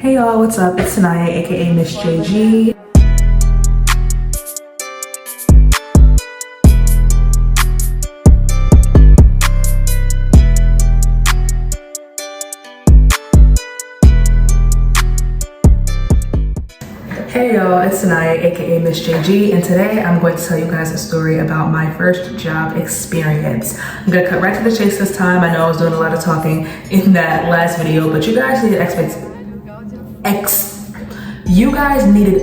Hey y'all, what's up? It's Saniyah, aka Miss JG. Hey y'all, it's Saniyah, aka Miss JG, and today I'm going to tell you guys a story about my first job experience. I'm gonna cut right to the chase this time. I know I was doing a lot of talking in that last video, but you guys needed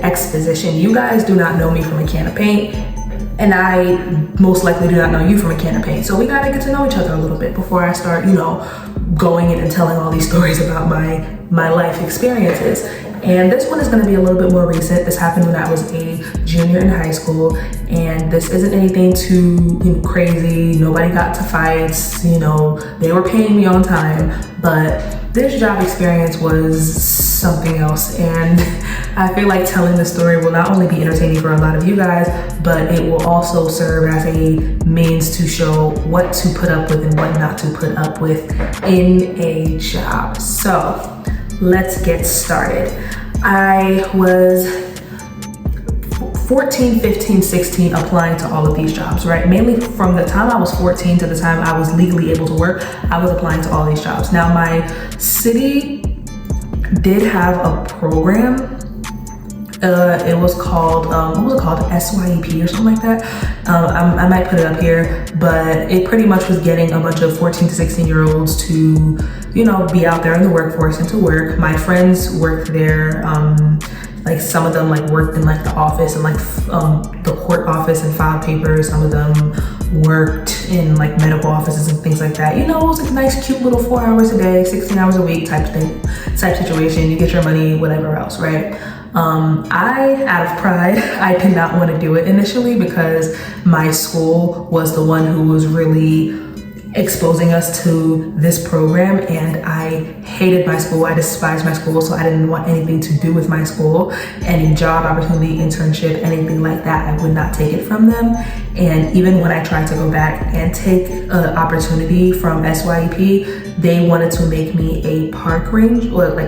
exposition. You guys do not know me from a can of paint, and I most likely do not know you from a can of paint. So we gotta get to know each other a little bit before I start, going in and telling all these stories about my life experiences. And this one is gonna be a little bit more recent. This happened when I was a junior in high school, and this isn't anything too crazy. Nobody got to fights, they were paying me on time, but this job experience was something else. And I feel like telling the story will not only be entertaining for a lot of you guys, but it will also serve as a means to show what to put up with and what not to put up with in a job. So let's get started. I was 14, 15, 16 applying to all of these jobs, right? Mainly from the time I was 14 to the time I was legally able to work, I was applying to all these jobs. Now my city did have a program. It was called, what was it called? SYEP or something like that. I might put it up here, but it pretty much was getting a bunch of 14 to 16 year olds to, be out there in the workforce and to work. My friends worked there. Like some of them worked in the office and the court office and filed papers. Some of them worked in medical offices and things like that. It was a nice, cute little 4 hours a day, 16 hours a week type situation. You get your money, whatever else, right? I, out of pride, I did not want to do it initially because my school was the one who was really exposing us to this program, and I hated my school. I despised my school, so I didn't want anything to do with my school. Any job opportunity, internship, anything like that, I would not take it from them. And even when I tried to go back and take an opportunity from SYEP, they wanted to make me a park ranger, or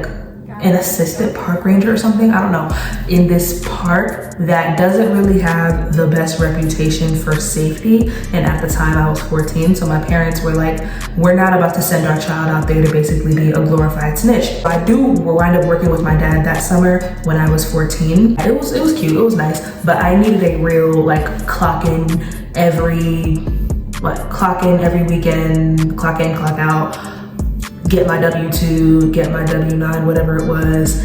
an assistant park ranger or something, I don't know, in this park that doesn't really have the best reputation for safety. And at the time I was 14, so my parents were like, we're not about to send our child out there to basically be a glorified snitch. I do wind up working with my dad that summer when I was 14. It was cute, it was nice, but I needed a real clock in every weekend, clock in, clock out, get my W-2, get my W-9, whatever it was,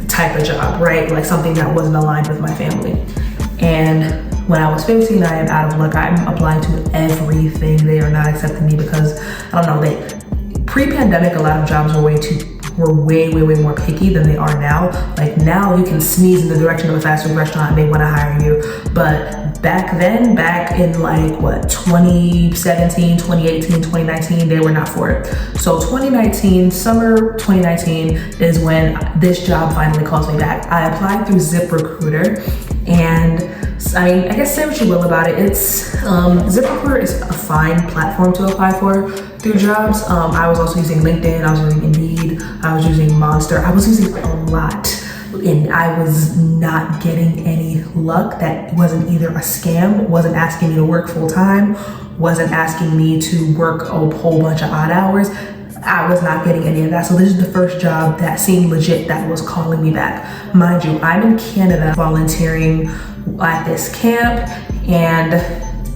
type of job, right? Something that wasn't aligned with my family. And when I was 15, I am out of luck. I'm applying to everything. They are not accepting me because, I don't know, pre-pandemic, a lot of jobs were way more picky than they are now. Now you can sneeze in the direction of a fast food restaurant and they want to hire you. But back then, back in 2017, 2018, 2019, they were not for it. So 2019, summer 2019 is when this job finally calls me back. I applied through ZipRecruiter, and I guess say what you will about it. ZipRecruiter is a fine platform to apply for through jobs. I was also using LinkedIn, I was using Indeed, I was using Monster. I was using a lot, and I was not getting any luck. That wasn't either a scam, wasn't asking me to work full time, wasn't asking me to work a whole bunch of odd hours. I was not getting any of that. So this is the first job that seemed legit that was calling me back. Mind you, I'm in Canada volunteering at this camp, and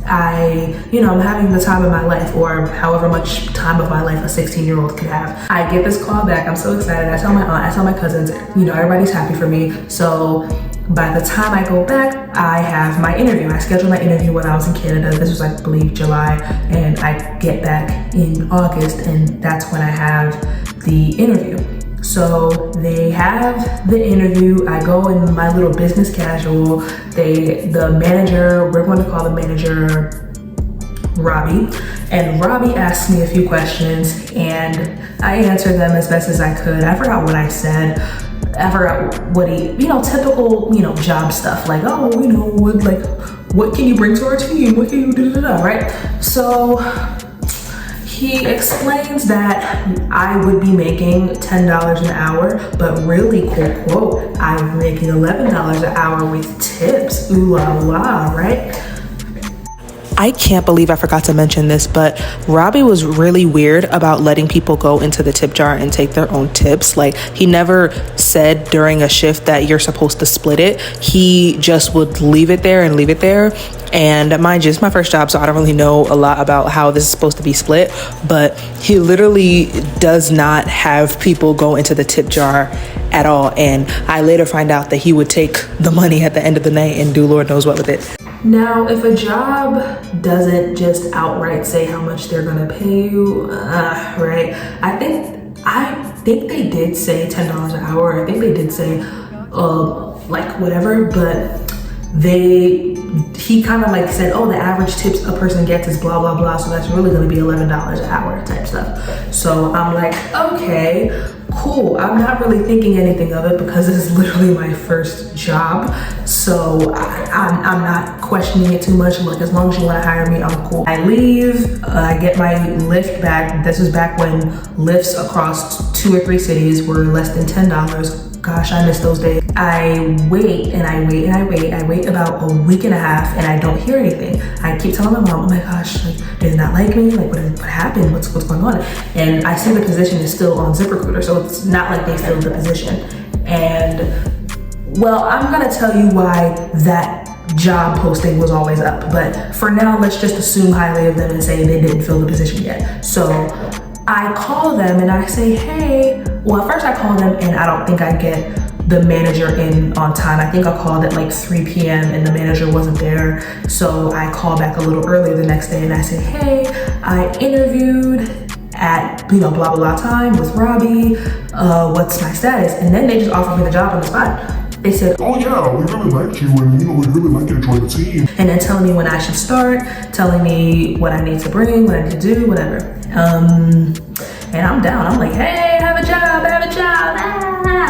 I'm having the time of my life, or however much time of my life a 16-year-old could have. I get this call back. I'm so excited. I tell my aunt, I tell my cousins, everybody's happy for me. So by the time I go back, I have my interview. I scheduled my interview when I was in Canada. This was, I believe, July, and I get back in August, and that's when I have the interview. So they have the interview. I go in my little business casual. The manager, we're going to call the manager Robbie, and Robbie asked me a few questions, and I answered them as best as I could. I forgot what I said. I forgot what he, typical, job stuff, what can you bring to our team? What can you do, right? So He explains that I would be making $10 an hour, but really, quote, quote, I'm making $11 an hour with tips. Ooh la la, right? I can't believe I forgot to mention this, but Robbie was really weird about letting people go into the tip jar and take their own tips. Like, he never said during a shift that you're supposed to split it. He just would leave it there and leave it there. And mind you, it's my first job, so I don't really know a lot about how this is supposed to be split, but he literally does not have people go into the tip jar at all. And I later find out that he would take the money at the end of the night and do Lord knows what with it. Now, if a job doesn't just outright say how much they're gonna pay you, right? I think they did say $10 an hour. I think they did say, like whatever, but he kind of like said, oh, the average tips a person gets is blah, blah, blah. So that's really gonna be $11 an hour type stuff. So I'm like, okay, cool. I'm not really thinking anything of it because this is literally my first job. So I'm not questioning it too much. Like, as long as you want to hire me, I'm cool. I leave, I get my Lyft back. This was back when Lyfts across 2 or 3 cities were less than $10. Gosh, I miss those days. I wait and I wait and I wait. I wait about a week and a half and I don't hear anything. I keep telling my mom, oh my gosh, like, they did not like me. Like, what happened? What's going on? And I see the position is still on ZipRecruiter, so it's not like they filled the position. And well, I'm gonna tell you why that job posting was always up. But for now, let's just assume highly of them and say they didn't fill the position yet. So I call them and I say, hey, well, at first I call them and I don't think I get the manager in on time. I think I called at like 3 p.m. and the manager wasn't there. So I call back a little earlier the next day and I say, hey, I interviewed at, blah, blah, blah time with Robbie. What's my status? And then they just offered me the job on the spot. They said, oh yeah, we really liked you and we really like you to join the team. And then telling me when I should start, telling me what I need to bring, what I need to do, whatever. And I'm down. I'm like, hey, I have a job.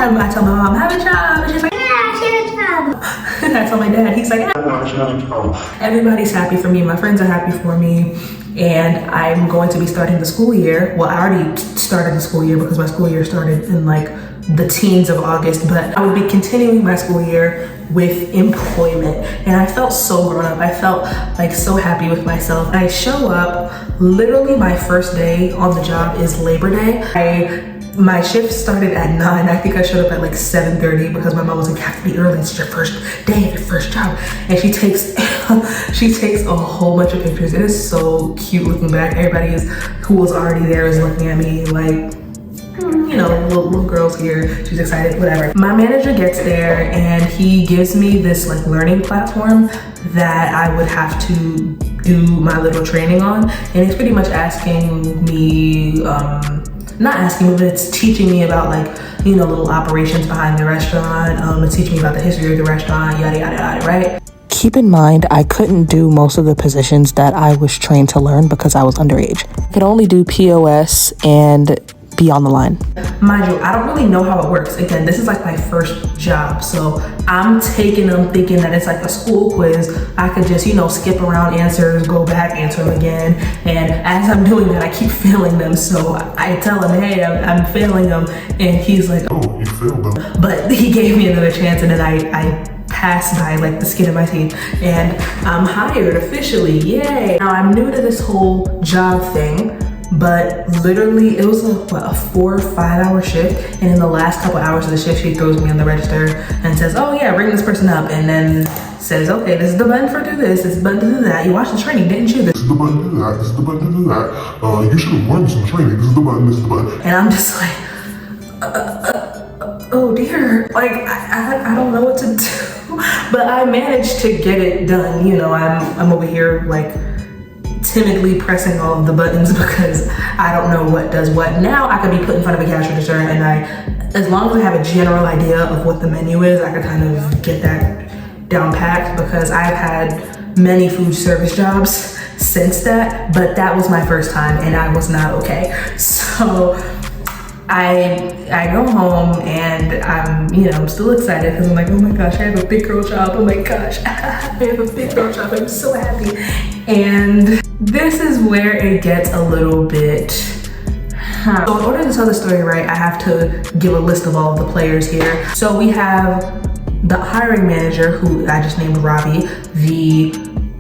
I tell my mom, I have a job. And she's like, yeah, she has a job. And I tell my dad, he's like, yeah. Everybody's happy for me. My friends are happy for me. And I'm going to be starting the school year. Well, I already started the school year because my school year started in like the teens of August, but I would be continuing my school year with employment. And I felt so grown up. I felt like so happy with myself. I show up, literally my first day on the job is Labor Day. My shift started at 9. I think I showed up at like 7:30 because my mom was like, you have to be early. It's your first day of your first job. And she takes a whole bunch of pictures. It is so cute looking back. Everybody who was already there is looking at me like, you know, little girl's here, she's excited, whatever. My manager gets there and he gives me this like learning platform that I would have to do my little training on. And it's pretty much asking me, not asking me, but it's teaching me about like, you know, little operations behind the restaurant. It's teaching me about the history of the restaurant, yada, yada, yada, right? Keep in mind, I couldn't do most of the positions that I was trained to learn because I was underage. I could only do POS and be on the line. Mind you, I don't really know how it works. Again, this is like my first job, so I'm taking them thinking that it's like a school quiz. I could just, you know, skip around answers, go back, answer them again. And as I'm doing that, I keep failing them. So I tell him, hey, I'm failing them. And he's like, oh, you failed them. But he gave me another chance and then I passed by like the skin of my teeth and I'm hired officially, yay. Now I'm new to this whole job thing, but literally it was a 4 or 5 hour shift, and in the last couple hours of the shift she throws me on the register and says, oh yeah, bring this person up, and then says, okay, this is the button for do this, this is the button to do that, you watched the training, didn't you? This is the button to do that, this is the button to do that, you should have learned some training, this is the button, this is the button. And I'm just like, oh dear, like I don't know what to do, but I managed to get it done. You know, I'm over here like timidly pressing all of the buttons because I don't know what does what. Now I could be put in front of a cash register and as long as I have a general idea of what the menu is, I could kind of get that down packed because I've had many food service jobs since that, but that was my first time and I was not okay. So I go home and I'm still excited because I'm like, oh my gosh, I have a big girl job. Oh my gosh, I have a big girl job. I'm so happy. And this is where it gets a little bit. So in order to tell the story right, I have to give a list of all of the players here. So we have the hiring manager, who I just named Robbie, the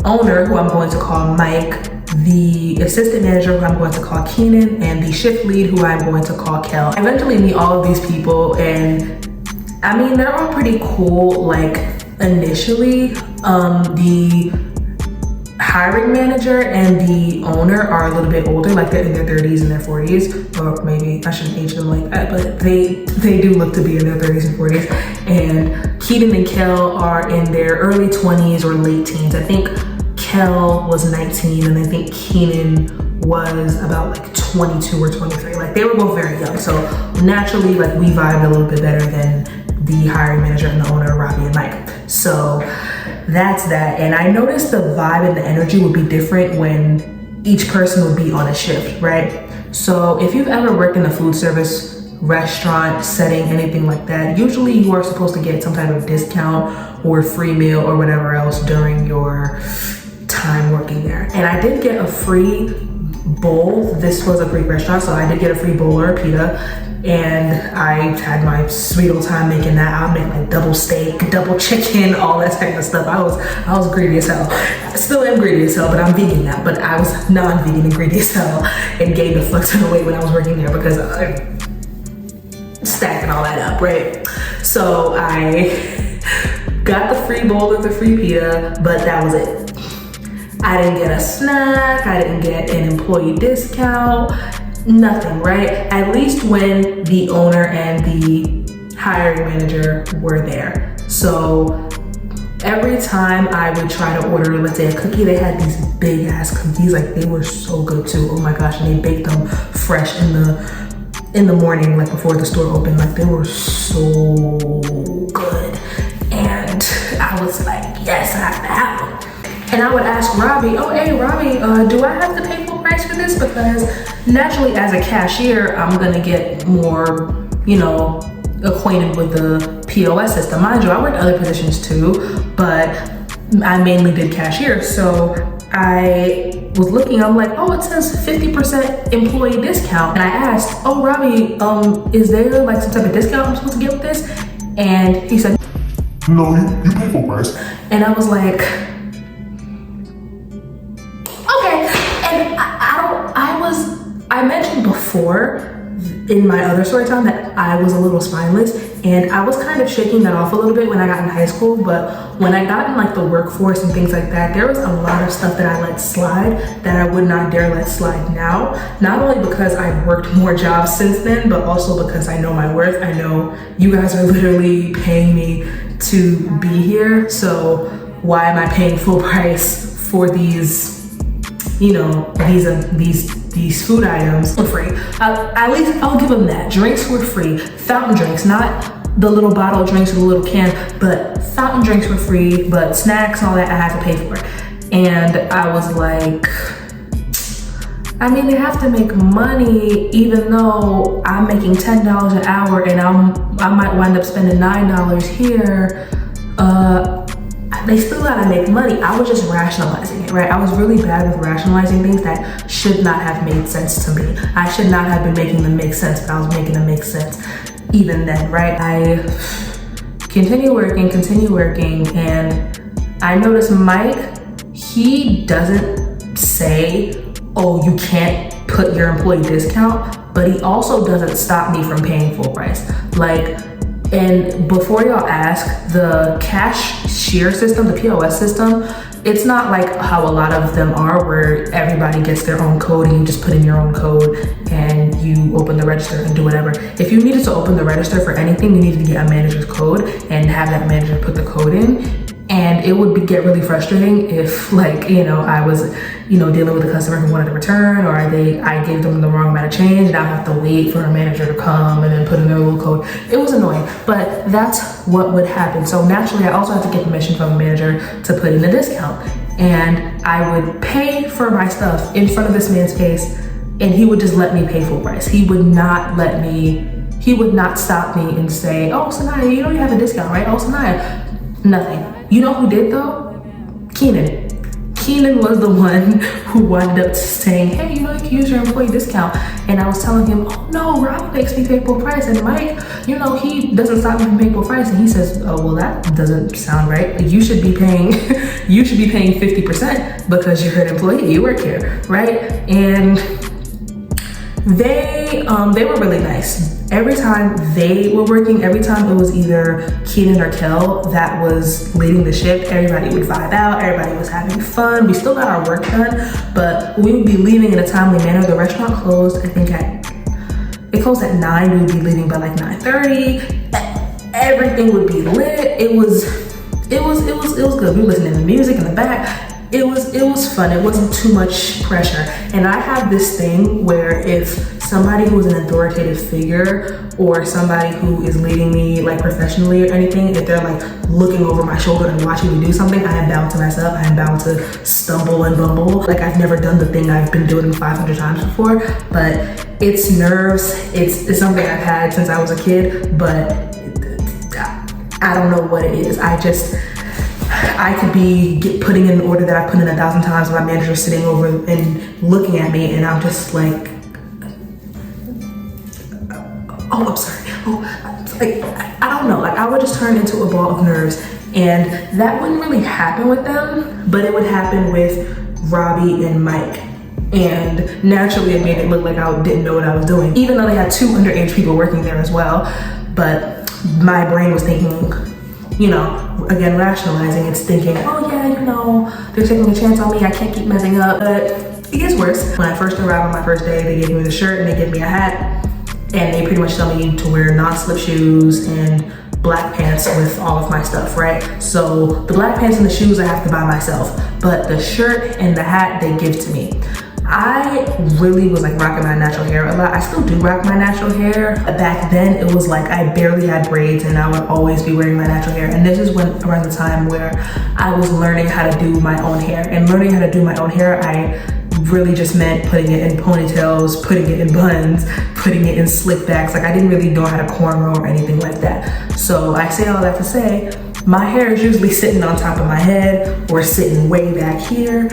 owner, who I'm going to call Mike, the assistant manager, who I'm going to call Keenan, and the shift lead, who I'm going to call Kel. I eventually meet all of these people, and I mean, they're all pretty cool. Like initially, the hiring manager and the owner are a little bit older, like they're in their 30s and their 40s, or maybe I shouldn't age them like that, but they do look to be in their 30s and 40s. And Keenan and Kel are in their early 20s or late teens. I think Kel was 19 and I think Keenan was about like 22 or 23. Like they were both very young. So naturally, like we vibed a little bit better than the hiring manager and the owner, Robbie and Mike. So that's that. And I noticed the vibe and the energy would be different when each person would be on a shift, right? So if you've ever worked in a food service restaurant setting, anything like that, usually you are supposed to get some type of discount or free meal or whatever else during your time working there. And I did get a free bowl. This was a Greek restaurant, so I did get a free bowl or a pita, and I had my sweet old time making that. I'll make like double steak, double chicken, all that type of stuff. I was greedy as hell. I still am greedy as hell, but I'm vegan now. But I was non-vegan and greedy as hell and gained a fuck ton of weight when I was working there because I stacking all that up, right? So I got the free bowl with the free pita, but that was it. I didn't get a snack, I didn't get an employee discount, nothing, right? At least when the owner and the hiring manager were there. So every time I would try to order, let's say a cookie, they had these big ass cookies, like they were so good too. Oh my gosh, and they baked them fresh in the morning, like before the store opened. Like they were so good. And I was like, yes, I have to have them. And I would ask Robbie, oh, hey, Robbie, do I have to pay full price for this? Because naturally, as a cashier, I'm gonna get more, acquainted with the POS system. Mind you, I worked other positions too, but I mainly did cashier. So I was looking, I'm like, oh, it says 50% employee discount. And I asked, oh, Robbie, is there like some type of discount I'm supposed to get with this? And he said, no, you pay full price. And I was like, I mentioned before in my other story time that I was a little spineless, and I was kind of shaking that off a little bit when I got in high school. But when I got in like the workforce and things like that, there was a lot of stuff that I let slide that I would not dare let slide now. Not only because I've worked more jobs since then, but also because I know my worth. I know you guys are literally paying me to be here. So why am I paying full price for these, these food items for free? At least I'll give them that. Drinks were free. Fountain drinks, not the little bottle of drinks with a little can, but fountain drinks were free, but snacks and all that I had to pay for. And I was like, I mean, they have to make money, even though I'm making $10 an hour and I might wind up spending $9 here. They still gotta make money. I was just rationalizing it, right? I was really bad with rationalizing things that should not have made sense to me. I should not have been making them make sense, but I was making them make sense even then, right? I continue working, and I noticed Mike, he doesn't say, oh, you can't put your employee discount, but he also doesn't stop me from paying full price. And before y'all ask, the cashier system, the POS system, it's not like how a lot of them are where everybody gets their own code and you just put in your own code and you open the register and do whatever. If you needed to open the register for anything, you needed to get a manager's code and have that manager put the code in. And it would get really frustrating if I was, dealing with a customer who wanted to return, or I gave them the wrong amount of change and I have to wait for a manager to come and then put in their little code. It was annoying, but that's what would happen. So naturally, I also had to get permission from the manager to put in a discount. And I would pay for my stuff in front of this man's face and he would just let me pay full price. He would not stop me and say, oh, Saniyah, you know you have a discount, right? Oh, Saniyah, nothing. You know who did though? Keenan was the one who wound up saying, hey, you know, you can use your employee discount. And I was telling him, oh no, Robbie makes me pay full price. And Mike, you know, he doesn't stop me from paying full price. And he says, oh, well, that doesn't sound right. You should be paying, 50% because you're an employee, you work here, right? And they were really nice. Every time they were working, every time it was either Keenan or Kel that was leading the shift, everybody would vibe out, everybody was having fun. We still got our work done, but we would be leaving in a timely manner. The restaurant closed, I think it closed at 9, we would be leaving by like 9:30. Everything would be lit. It was good. We were listening to music in the back. It was fun. It wasn't too much pressure. And I have this thing where if somebody who's an authoritative figure or somebody who is leading me like professionally or anything, if they're like looking over my shoulder and watching me do something, I am bound to mess up. I am bound to stumble and bumble. Like I've never done the thing I've been doing 500 times before, but it's nerves. It's something I've had since I was a kid, but I don't know what it is. I could be putting in an order that I put in 1,000 times, my manager's sitting over and looking at me, and I'm just like, oh, I'm sorry. Oh, like, I don't know. Like, I would just turn into a ball of nerves, and that wouldn't really happen with them, but it would happen with Robbie and Mike. And naturally, it made it look like I didn't know what I was doing, even though they had 2 underage people working there as well. But my brain was thinking, you know, again, rationalizing, it's thinking, oh yeah, you know, they're taking a chance on me, I can't keep messing up. But it gets worse. When I first arrived on my first day, they gave me the shirt and they gave me a hat, and they pretty much tell me to wear non-slip shoes and black pants with all of my stuff, right? So the black pants and the shoes I have to buy myself, but the shirt and the hat they give to me. I really was like rocking my natural hair a lot. I still do rock my natural hair. Back then it was like I barely had braids and I would always be wearing my natural hair. And this is around the time where I was learning how to do my own hair. And learning how to do my own hair, I really just meant putting it in ponytails, putting it in buns, putting it in slick backs. Like I didn't really know how to cornrow or anything like that. So I say all that to say, my hair is usually sitting on top of my head or sitting way back here.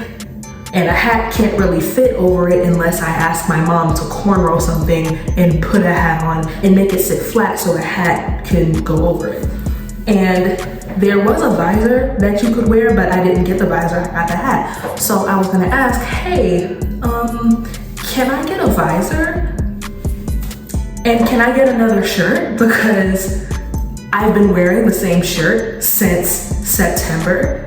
And a hat can't really fit over it unless I ask my mom to cornrow something and put a hat on and make it sit flat so the hat can go over it. And there was a visor that you could wear, but I didn't get the visor, I got the hat. So I was gonna ask, hey, can I get a visor? And can I get another shirt? Because I've been wearing the same shirt since September.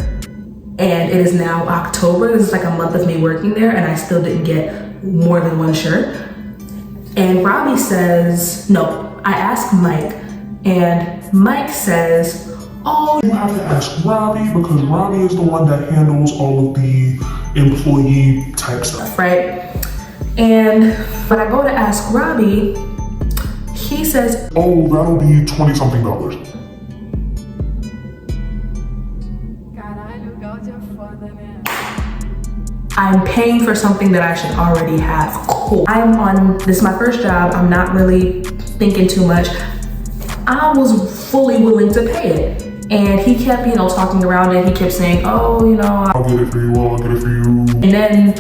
And it is now October. This is like a month of me working there and I still didn't get more than one shirt. And Robbie says, no, I asked Mike and Mike says, oh, You have to ask Robbie because Robbie is the one that handles all of the employee type stuff. right? And when I go to ask Robbie, he says, Oh, that'll be $20-something. I'm paying for something that I should already have. Cool. This is my first job. I'm not really thinking too much. I was fully willing to pay it. And he kept, talking around it. He kept saying, oh, I'll get it for you, I'll get it for you. And then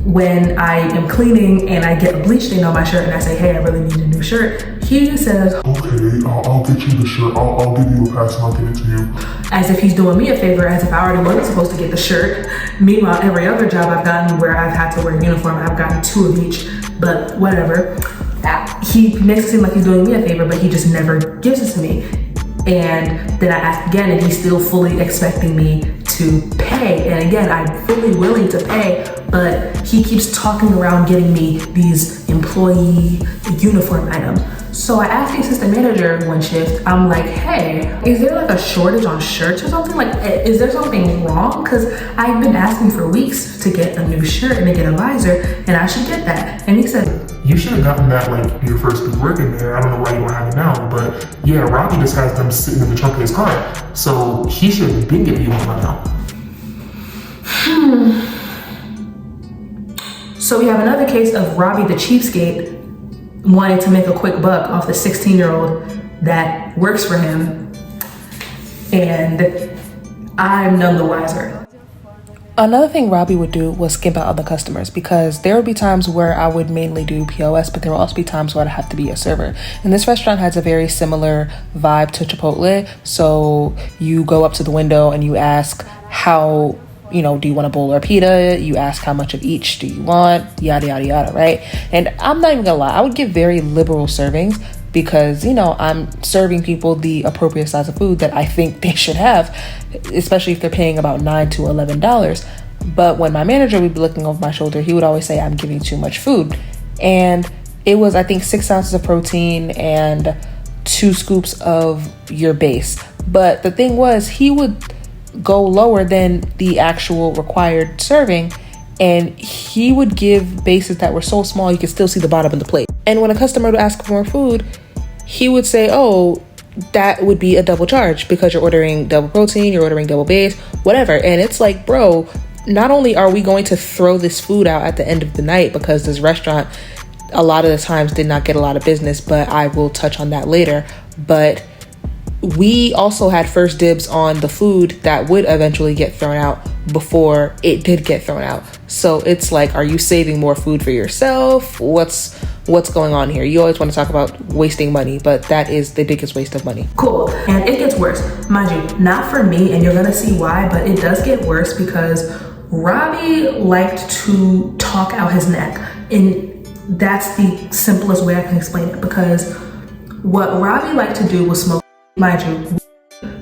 when I am cleaning and I get a bleach stain on my shirt and I say, hey, I really need a new shirt, he says, okay, I'll get you the shirt. I'll give you a pass and I'll get it to you. As if he's doing me a favor, as if I already wasn't supposed to get the shirt. Meanwhile, every other job I've gotten where I've had to wear a uniform, I've gotten 2 of each, but whatever. He makes it seem like he's doing me a favor, but he just never gives it to me. And then I ask again and he's still fully expecting me to pay. And again, I'm fully willing to pay, but he keeps talking around getting me these employee uniform items. So I asked the assistant manager one shift, I'm like, hey, is there like a shortage on shirts or something? Like, is there something wrong? Because I've been asking for weeks to get a new shirt and to get a visor, and I should get that. And he said, you should have gotten that like your first week working there. I don't know why you don't have it now, but yeah, Robbie just has them sitting in the trunk of his car. So he should have been giving you one by now. So we have another case of Robbie the cheapskate wanting to make a quick buck off the 16-year-old that works for him, and I'm none the wiser. Another thing Robbie would do was skimp out other customers, because there would be times where I would mainly do POS, but there would also be times where I'd have to be a server. And this restaurant has a very similar vibe to Chipotle. So you go up to the window and you ask how, do you want a bowl or pita? You ask how much of each do you want? Yada, yada, yada, right? And I'm not even gonna lie, I would give very liberal servings, because, I'm serving people the appropriate size of food that I think they should have, especially if they're paying about $9 to $11. But when my manager would be looking over my shoulder, he would always say, I'm giving too much food. And it was, I think, 6 ounces of protein and 2 scoops of your base. But the thing was, he would go lower than the actual required serving, and he would give bases that were so small you could still see the bottom of the plate. And when a customer would ask for more food, he would say, oh, that would be a double charge because you're ordering double protein, you're ordering double base, whatever. And it's like, bro, not only are we going to throw this food out at the end of the night, because this restaurant a lot of the times did not get a lot of business, but I will touch on that later. But we also had first dibs on the food that would eventually get thrown out before it did get thrown out. So it's like, are you saving more food for yourself? What's going on here? You always want to talk about wasting money, but that is the biggest waste of money. Cool. And it gets worse. Mind you, not for me, and you're gonna see why, but it does get worse because Robbie liked to talk out his neck. And that's the simplest way I can explain it, because what Robbie liked to do was smoke. Mind you,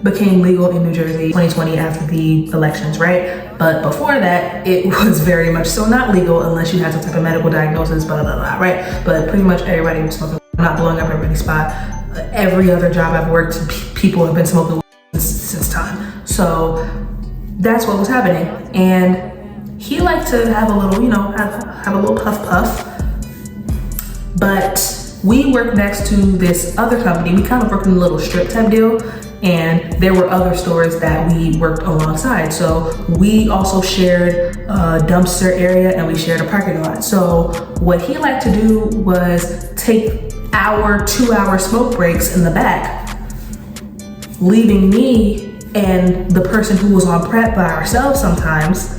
became legal in New Jersey 2020 after the elections, right? But before that, it was very much so not legal unless you had some type of medical diagnosis, blah, blah, blah, right? But pretty much everybody was smoking. I'm not blowing up everybody's spot. Every other job I've worked, people have been smoking since time. So that's what was happening. And he liked to have a little, have a little puff. But we worked next to this other company. We kind of worked in a little strip type deal, and there were other stores that we worked alongside. So we also shared a dumpster area and we shared a parking lot. So what he liked to do was take our 2-hour smoke breaks in the back, leaving me and the person who was on prep by ourselves sometimes.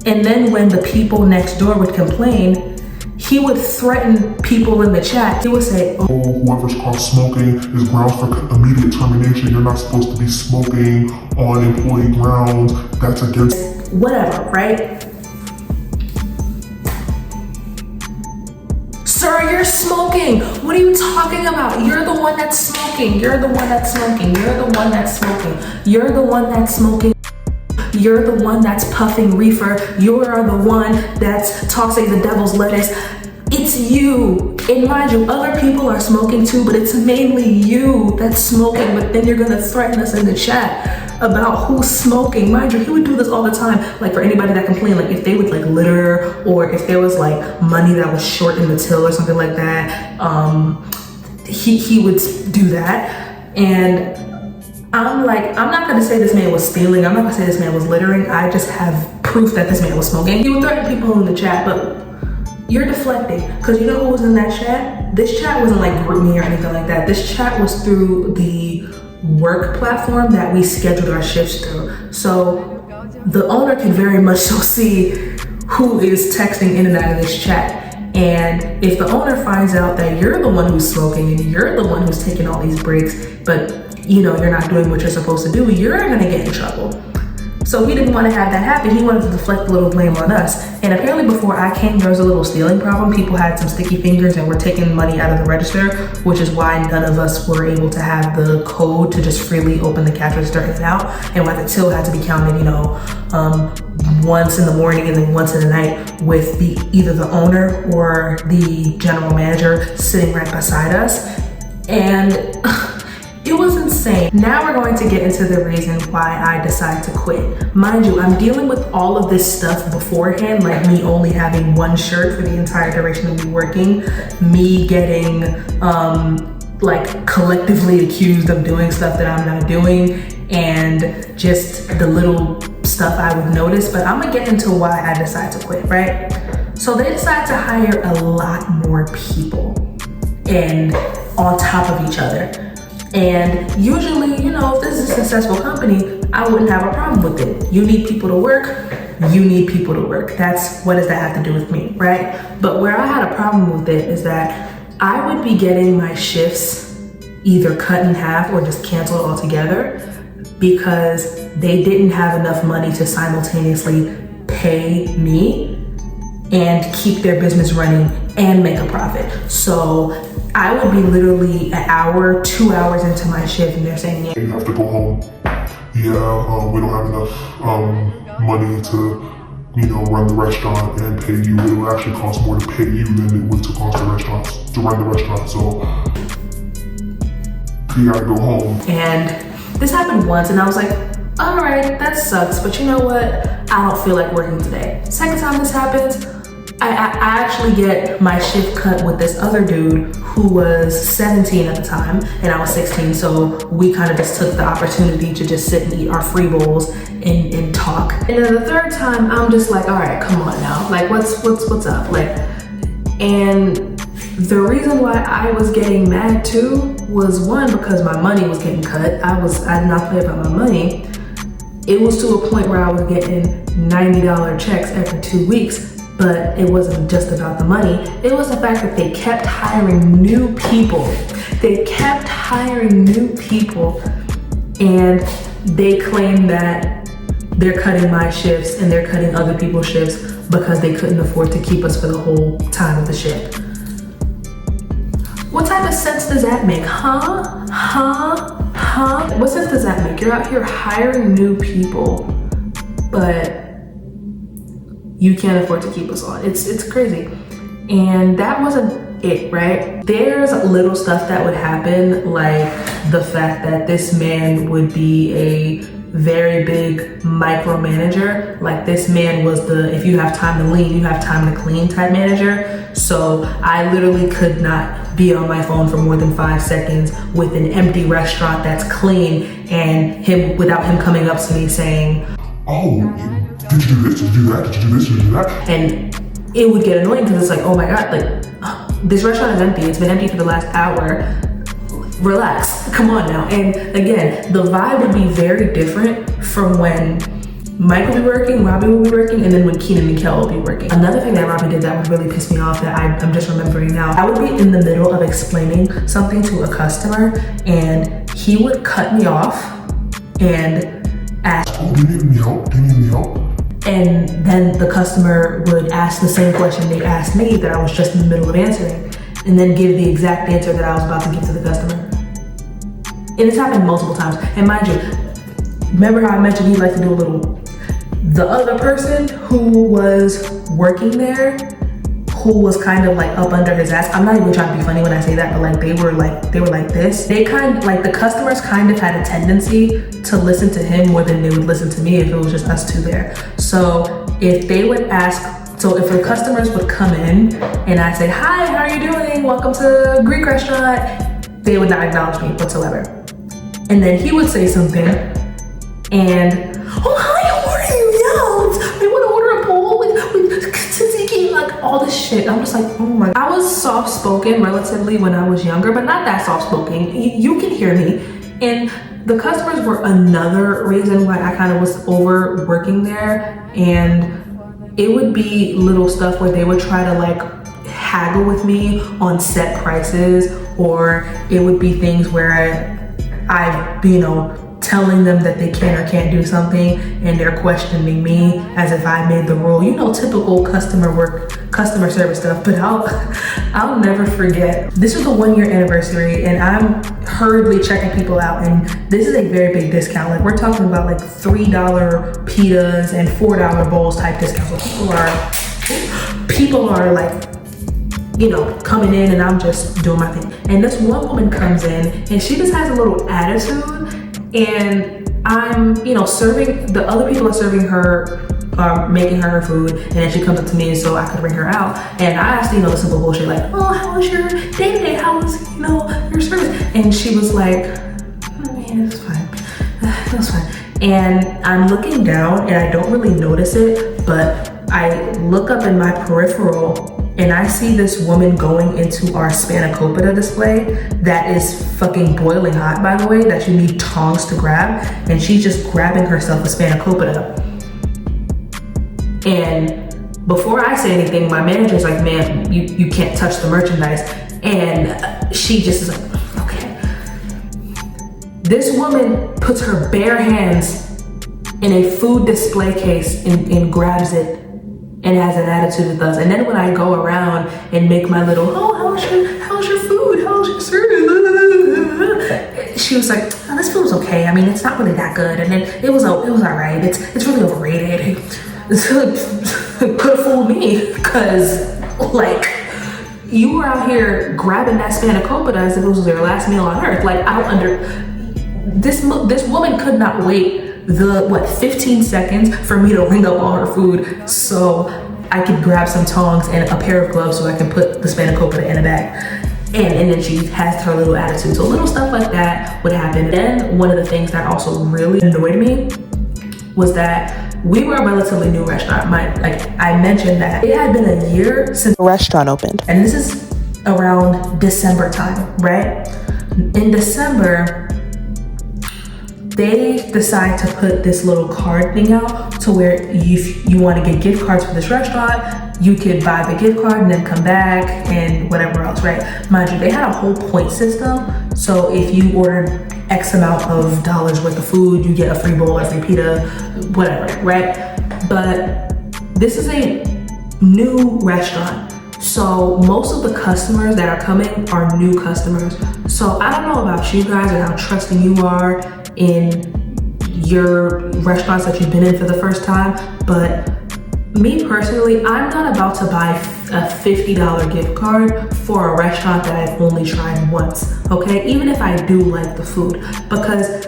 And then when the people next door would complain, he would threaten people in the chat. He would say, oh, whoever's caught smoking is grounds for immediate termination. You're not supposed to be smoking on employee grounds. That's against whatever, right? Sir, you're smoking. What are you talking about? You're the one that's smoking. You're the one that's smoking. You're the one that's smoking. You're the one that's smoking. You're the one that's puffing reefer. You are the one that's tossing the devil's lettuce. It's you. And mind you, other people are smoking too, but it's mainly you that's smoking. But then you're gonna threaten us in the chat about who's smoking. Mind you, he would do this all the time. Like for anybody that complained, like if they would like litter, or if there was like money that was short in the till or something like that, he would do that. And I'm like, I'm not gonna say this man was stealing. I'm not gonna say this man was littering. I just have proof that this man was smoking. He would threaten people in the chat, but you're deflecting. Cause you know who was in that chat? This chat wasn't like GroupMe or anything like that. This chat was through the work platform that we scheduled our shifts through. So the owner can very much so see who is texting in and out of this chat. And if the owner finds out that you're the one who's smoking and you're the one who's taking all these breaks, but you're not doing what you're supposed to do, you're gonna get in trouble. So he didn't want to have that happen. He wanted to deflect a little blame on us. And apparently before I came, there was a little stealing problem. People had some sticky fingers and were taking money out of the register, which is why none of us were able to have the code to just freely open the cash register in and out. And why the till had to be counted, once in the morning and then once in the night, with either the owner or the general manager sitting right beside us. And it was insane. Now we're going to get into the reason why I decided to quit. Mind you, I'm dealing with all of this stuff beforehand, like me only having one shirt for the entire duration of me working, me getting collectively accused of doing stuff that I'm not doing, and just the little stuff I would notice, but I'm gonna get into why I decided to quit, right? So they decided to hire a lot more people and on top of each other. And usually, you know, if this is a successful company, I wouldn't have a problem with it. You need people to work, you need people to work. What does that have to do with me, right? But where I had a problem with it is that I would be getting my shifts either cut in half or just canceled altogether because they didn't have enough money to simultaneously pay me and keep their business running and make a profit. So I would be literally an hour, 2 hours into my shift and they're saying, yeah, You have to go home. Yeah, we don't have enough money to, you know, run the restaurant and pay you. It will actually cost more to pay you than it would to cost the restaurants to run the restaurant. So you gotta go home. And this happened once and I was like, all right, that sucks, but you know what? I don't feel like working today. Second time this happens, I actually get my shift cut with this other dude who was 17 at the time and I was 16. So we kind of just took the opportunity to just sit and eat our free bowls and talk. And then the third time, I'm just like, all right, come on now. Like, what's up? Like, and the reason why I was getting mad too was one, because my money was getting cut. I did not play about my money. It was to a point where I was getting $90 checks every 2 weeks. But it wasn't just about the money. It was the fact that they kept hiring new people. They kept hiring new people and they claim that they're cutting my shifts and they're cutting other people's shifts because they couldn't afford to keep us for the whole time of the shift. What type of sense does that make? Huh? What sense does that make? You're out here hiring new people, but you can't afford to keep us on. It's crazy. And that wasn't it, right? There's little stuff that would happen, like the fact that this man would be a very big micromanager. Like this man was the, if you have time to lean, you have time to clean type manager. So I literally could not be on my phone for more than 5 seconds with an empty restaurant that's clean and without him coming up to me saying, oh, did you do this? Did you do that? Did you do this? Did you do that? And it would get annoying because it's like, oh my God, like this restaurant is empty. It's been empty for the last hour. Relax, come on now. And again, the vibe would be very different from when Mike will be working, Robbie will be working, and then when Keenan and Kel will be working. Another thing that Robbie did that would really piss me off that I'm just remembering now. I would be in the middle of explaining something to a customer and he would cut me off and ask, oh, do you need any help? Do you need any help? And then the customer would ask the same question they asked me that I was just in the middle of answering, and then give the exact answer that I was about to give to the customer. And it's happened multiple times. And mind you, remember how I mentioned he liked to do a little, the other person who was working there, who was kind of like up under his ass. I'm not even trying to be funny when I say that, but like they were like this. They kind of, like the customers kind of had a tendency to listen to him more than they would listen to me if it was just us two there. So if they would ask, so if the customers would come in and I say, hi, how are you doing? Welcome to Greek restaurant. They would not acknowledge me whatsoever. And then he would say something and, oh, hi, how are you? Yeah, I want to order a bowl with tzatziki, like all this shit. I'm just like, oh my. I was soft-spoken relatively when I was younger, but not that soft-spoken. You can hear me. And the customers were another reason why I kind of was overworking there. And it would be little stuff where they would try to like haggle with me on set prices, or it would be things where I you know, telling them that they can or can't do something and they're questioning me as if I made the rule. You know, typical customer service stuff. But I'll never forget. This is the 1-year anniversary and I'm hurriedly checking people out, and this is a very big discount. Like we're talking about like $3 pitas and $4 bowls type discounts. So people are like, you know, coming in and I'm just doing my thing. And this one woman comes in and she just has a little attitude, and I'm, you know, serving, the other people are serving her, making her food, and then she comes up to me so I could bring her out. And I asked, you know, the simple bullshit like, oh, how was your day today? How was, you know, your service? And she was like, oh, yeah, it's fine. That's fine. And I'm looking down and I don't really notice it, but I look up in my peripheral and I see this woman going into our spanakopita display that is fucking boiling hot, by the way, that you need tongs to grab. And she's just grabbing herself a spanakopita. And before I say anything, my manager's like, "Man, you can't touch the merchandise." And she just is like, "Okay." This woman puts her bare hands in a food display case and grabs it and has an attitude with us. And then when I go around and make my little, "Oh, how's your food? How's your service?" She was like, "Oh, this food was okay. I mean, it's not really that good. And then it was all right. It's really overrated." Could have fooled me, because like, you were out here grabbing that spanakopita as if it was your last meal on earth. Like, I don't this woman could not wait the 15 seconds for me to ring up all her food so I could grab some tongs and a pair of gloves so I can put the spanakopita in a bag. And then she has her little attitude. So little stuff like that would happen. Then one of the things that also really annoyed me was that we were a relatively new restaurant. I mentioned that it had been a year since The restaurant opened. and this is around December time, right? In December, they decide to put this little card thing out to where if you want to get gift cards for this restaurant, you could buy the gift card and then come back and whatever else, right? Mind you, they had a whole point system. So if you ordered X amount of dollars worth of food, you get a free bowl, a free pita, whatever, right? But this is a new restaurant. So most of the customers that are coming are new customers. So I don't know about you guys and how trusting you are in your restaurants that you've been in for the first time, but me personally, I'm not about to buy a $50 gift card for a restaurant that I've only tried once, okay? Even if I do like the food, because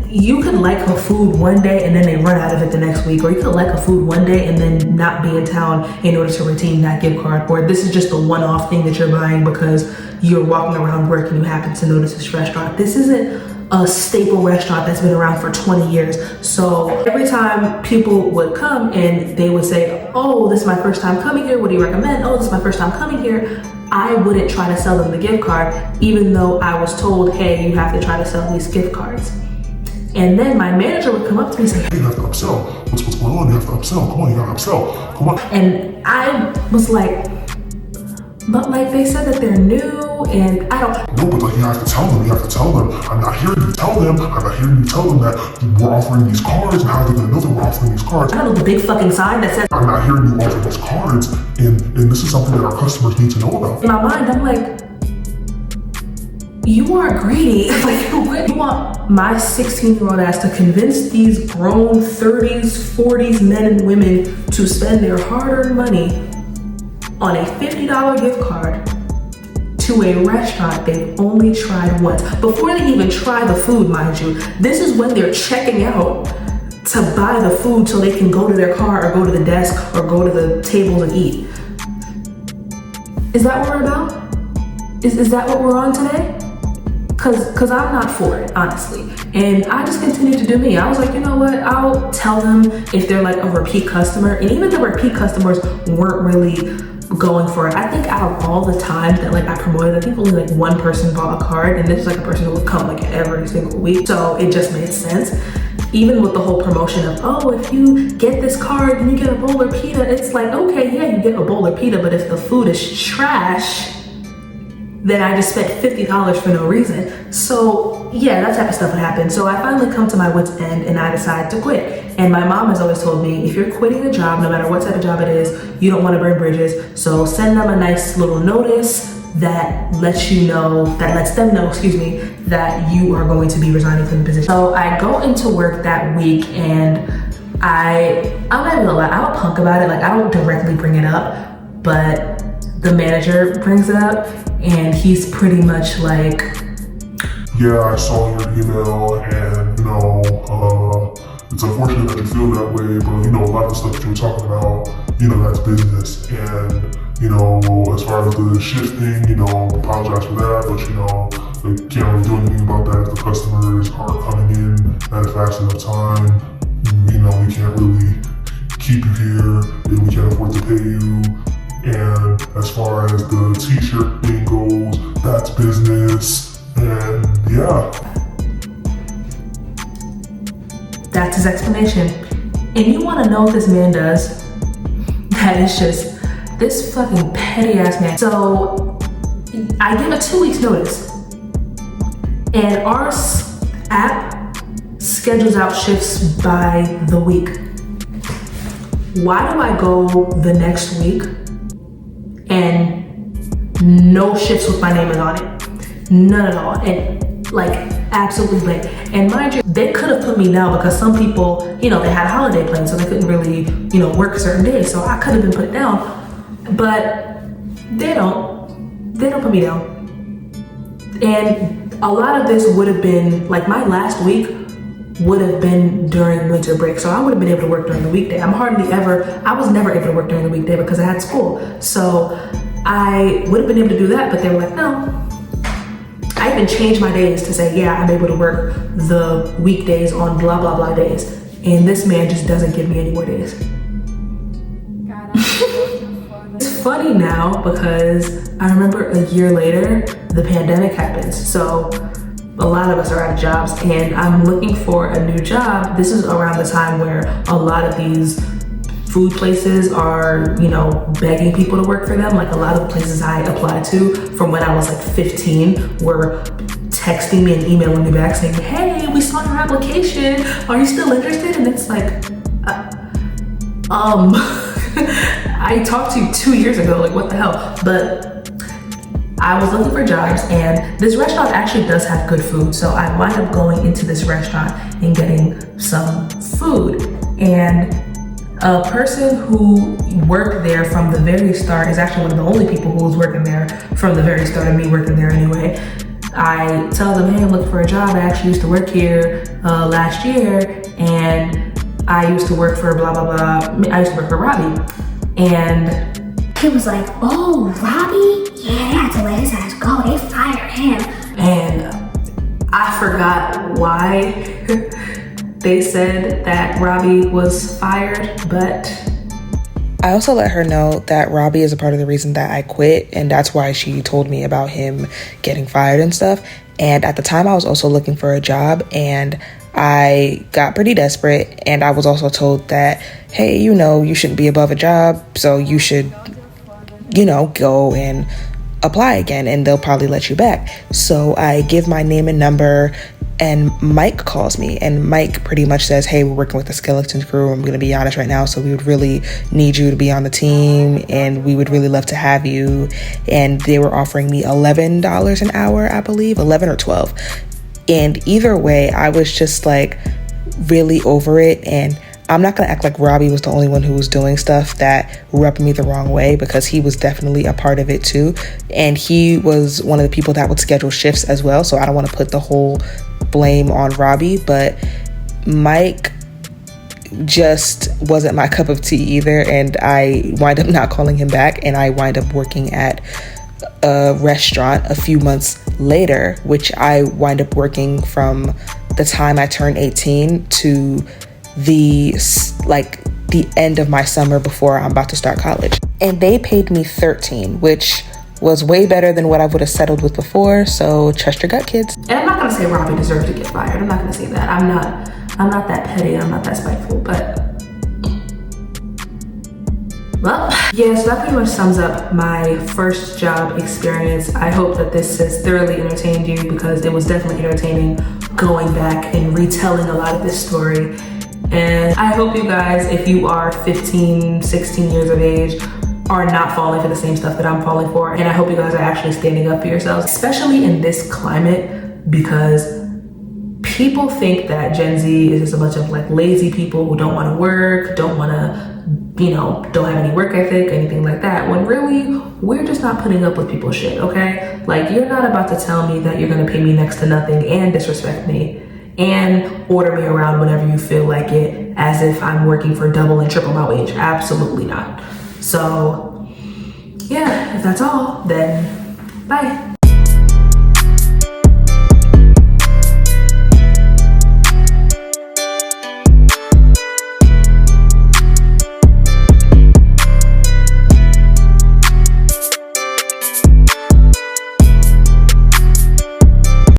you could like a food one day and then they run out of it the next week, or you could like a food one day and then not be in town in order to redeem that gift card, or this is just a one-off thing that you're buying because you're walking around work and you happen to notice this restaurant. This isn't a staple restaurant that's been around for 20 years. So every time people would come and they would say, "Oh, this is my first time coming here. What do you recommend?" "Oh, this is my first time coming here." I wouldn't try to sell them the gift card, even though I was told, "Hey, you have to try to sell these gift cards." And then my manager would come up to me and say, "Hey, you have to upsell. What's going on? You have to upsell. Come on, you gotta upsell. Come on." and I was like, "But like they said that they're new and I don't." No, but like you have to tell them. You have to tell them. I'm not hearing you tell them. I'm not hearing you tell them that we're offering these cards, and how are they gonna know that we're offering these cards? I don't know the big fucking sign that says. I'm not hearing you offer these cards, and this is something that our customers need to know about. In my mind, I'm like, you are greedy. Like, you want my 16-year-old ass to convince these grown 30s, 40s men and women to spend their hard-earned money on a $50 gift card to a restaurant they've only tried once. Before they even try the food, mind you. This is when they're checking out to buy the food so they can go to their car or go to the desk or go to the table and eat. Is that what we're about? Is that what we're on today? Cause I'm not for it, honestly. And I just continued to do me. I was like, you know what? I'll tell them if they're like a repeat customer. And even the repeat customers weren't really going for it. I think out of all the times that like I promoted, I think only like one person bought a card, and this is like a person who would come like every single week. So it just made sense. Even with the whole promotion of, "Oh, if you get this card and you get a bowl of pita," it's like, okay, yeah, you get a bowl of pita, but if the food is trash, then I just spent $50 for no reason. So yeah, that type of stuff would happen. So I finally come to my wit's end and I decide to quit. And my mom has always told me, if you're quitting a job, no matter what type of job it is, you don't want to burn bridges. So send them a nice little notice that lets them know, that you are going to be resigning from the position. So I go into work that week and I'm not even gonna lie, I'm a punk about it. Like, I don't directly bring it up, but the manager brings it up and he's pretty much like, "Yeah, I saw your email, and it's unfortunate that you feel that way, but a lot of the stuff that you were talking about, that's business. And as far as the shift thing, apologize for that, but Like, can't really do anything about that if the customers aren't coming in at a fast enough time. You know, we can't really keep you here and we can't afford to pay you. And as far as the t-shirt thing goes, that's business. And yeah. That's his explanation. And you want to know what this man does? That is just this fucking petty ass man. So I give a 2 weeks notice, and our app schedules out shifts by the week. Why do I go the next week and no shifts with my name is on it? None at all. And like absolutely blank. And mind you, they could have put me down because some people, you know, they had a holiday planned, so they couldn't really, you know, work certain days. So I could have been put down, but they don't put me down. And a lot of this would have been, like my last week would have been during winter break. So I would have been able to work during the weekday. I was never able to work during the weekday because I had school. So I would have been able to do that, but they were like, no. I even changed my days to say, yeah, I'm able to work the weekdays on blah, blah, blah days. And this man just doesn't give me any more days. It's funny now because I remember a year later, the pandemic happens. So a lot of us are out of jobs and I'm looking for a new job. This is around the time where a lot of these food places are, you know, begging people to work for them. Like a lot of places I applied to from when I was like 15 were texting me and emailing me back saying, hey, we saw your application. Are you still interested? And it's like, I talked to you 2 years ago, like what the hell? But I was looking for jobs and this restaurant actually does have good food. So I wind up going into this restaurant and getting some food. And a person who worked there from the very start is actually one of the only people who was working there from the very start of me working there anyway. I tell them, hey, I'm looking for a job. I actually used to work here last year and I used to work for blah, blah, blah. I used to work for Robbie. And he was like, oh, Robbie? Yeah, they had to let his ass go. They fired him. And I forgot why they said that Robbie was fired, but I also let her know that Robbie is a part of the reason that I quit, and that's why she told me about him getting fired and stuff. And at the time I was also looking for a job and I got pretty desperate, and I was also told that, hey, you know, you shouldn't be above a job, so you should, you know, go and apply again and they'll probably let you back. So I give my name and number and Mike calls me and Mike pretty much says, hey, we're working with the skeleton crew. I'm going to be honest right now. So we would really need you to be on the team and we would really love to have you. And they were offering me $11 an hour, I believe, 11 or 12. And either way, I was just like really over it. And I'm not going to act like Robbie was the only one who was doing stuff that rubbed me the wrong way, because he was definitely a part of it too. And he was one of the people that would schedule shifts as well. So I don't want to put the whole blame on Robbie, but Mike just wasn't my cup of tea either. And I wind up not calling him back. And I wind up working at a restaurant a few months later, which I wind up working from the time I turned 18 to the end of my summer before I'm about to start college. And they paid me $13, which was way better than what I would have settled with before. So trust your gut, kids. And I'm not gonna say Robbie deserved to get fired. I'm not gonna say that. I'm not that petty. I'm not that spiteful. But well, yeah. So that pretty much sums up my first job experience. I hope that this has thoroughly entertained you, because it was definitely entertaining going back and retelling a lot of this story. And I hope you guys, if you are 15, 16 years of age, are not falling for the same stuff that I'm falling for. And I hope you guys are actually standing up for yourselves, especially in this climate, because people think that Gen Z is just a bunch of like lazy people who don't want to work, don't want to, you know, don't have any work ethic, anything like that, when really we're just not putting up with people's shit, okay? Like, you're not about to tell me that you're gonna pay me next to nothing and disrespect me and order me around whenever you feel like it, as if I'm working for double and triple my wage. Absolutely not. So yeah, if that's all, then bye.